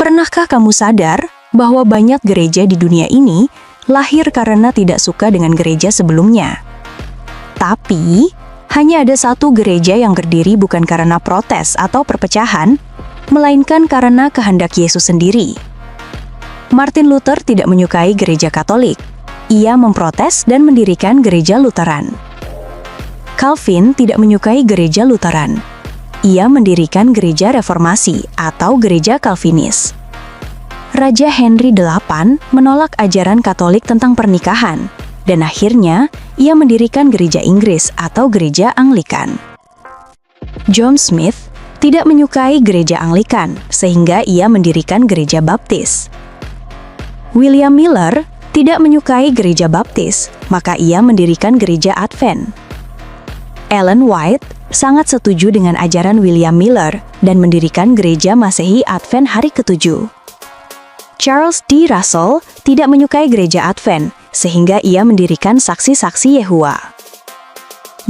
Pernahkah kamu sadar bahwa banyak gereja di dunia ini lahir karena tidak suka dengan gereja sebelumnya? Tapi, hanya ada satu gereja yang berdiri bukan karena protes atau perpecahan, melainkan karena kehendak Yesus sendiri. Martin Luther tidak menyukai gereja Katolik. Ia memprotes dan mendirikan gereja Lutheran. Calvin tidak menyukai gereja Lutheran. Ia mendirikan gereja Reformasi atau gereja Calvinis. Raja Henry VIII menolak ajaran Katolik tentang pernikahan, dan akhirnya ia mendirikan gereja Inggris atau gereja Anglikan. John Smith tidak menyukai gereja Anglikan, sehingga ia mendirikan gereja Baptis. William Miller tidak menyukai gereja Baptis, maka ia mendirikan gereja Advent. Ellen White sangat setuju dengan ajaran William Miller dan mendirikan gereja Masehi Advent Hari ke-7. Charles D. Russell tidak menyukai gereja Advent, sehingga ia mendirikan Saksi-saksi Yehua.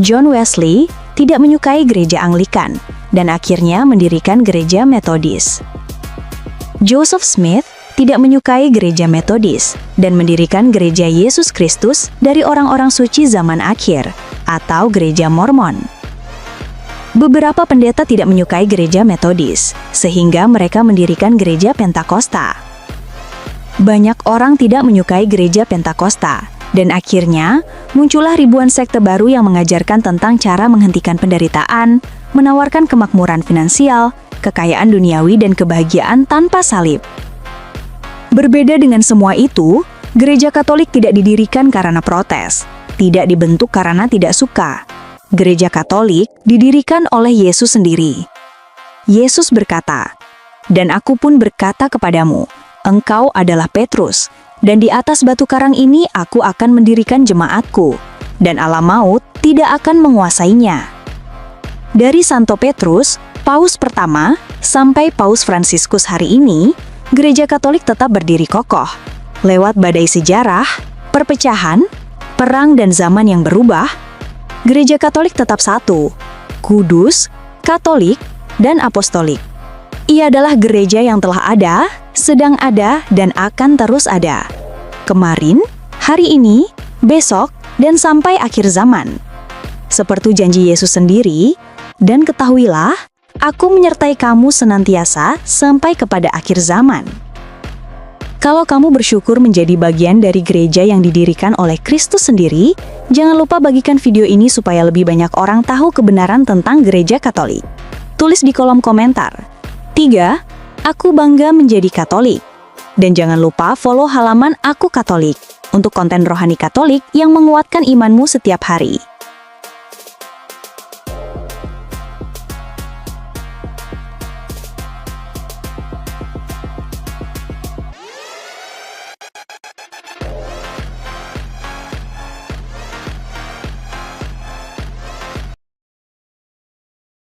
John Wesley tidak menyukai gereja Anglikan, dan akhirnya mendirikan gereja Metodis. Joseph Smith tidak menyukai gereja Metodis, dan mendirikan gereja Yesus Kristus dari orang-orang suci zaman akhir, atau gereja Mormon. Beberapa pendeta tidak menyukai gereja Metodis, sehingga mereka mendirikan gereja Pentakosta. Banyak orang tidak menyukai gereja Pentakosta, dan akhirnya muncullah ribuan sekte baru yang mengajarkan tentang cara menghentikan penderitaan, menawarkan kemakmuran finansial, kekayaan duniawi dan kebahagiaan tanpa salib. Berbeda dengan semua itu, gereja Katolik tidak didirikan karena protes, tidak dibentuk karena tidak suka. Gereja Katolik didirikan oleh Yesus sendiri. Yesus berkata, "Dan aku pun berkata kepadamu, engkau adalah Petrus, dan di atas batu karang ini aku akan mendirikan jemaatku, dan alam maut tidak akan menguasainya." Dari Santo Petrus, Paus pertama, sampai Paus Fransiskus hari ini, gereja Katolik tetap berdiri kokoh. Lewat badai sejarah, perpecahan, perang dan zaman yang berubah, gereja Katolik tetap satu, kudus, Katolik, dan apostolik. Ia adalah gereja yang telah ada, sedang ada, dan akan terus ada. Kemarin, hari ini, besok, dan sampai akhir zaman. Seperti janji Yesus sendiri, dan ketahuilah, aku menyertai kamu senantiasa sampai kepada akhir zaman. Kalau kamu bersyukur menjadi bagian dari gereja yang didirikan oleh Kristus sendiri, jangan lupa bagikan video ini supaya lebih banyak orang tahu kebenaran tentang gereja Katolik. Tulis di kolom komentar. 3. Aku bangga menjadi Katolik. Dan jangan lupa follow halaman Aku Katolik untuk konten rohani Katolik yang menguatkan imanmu setiap hari.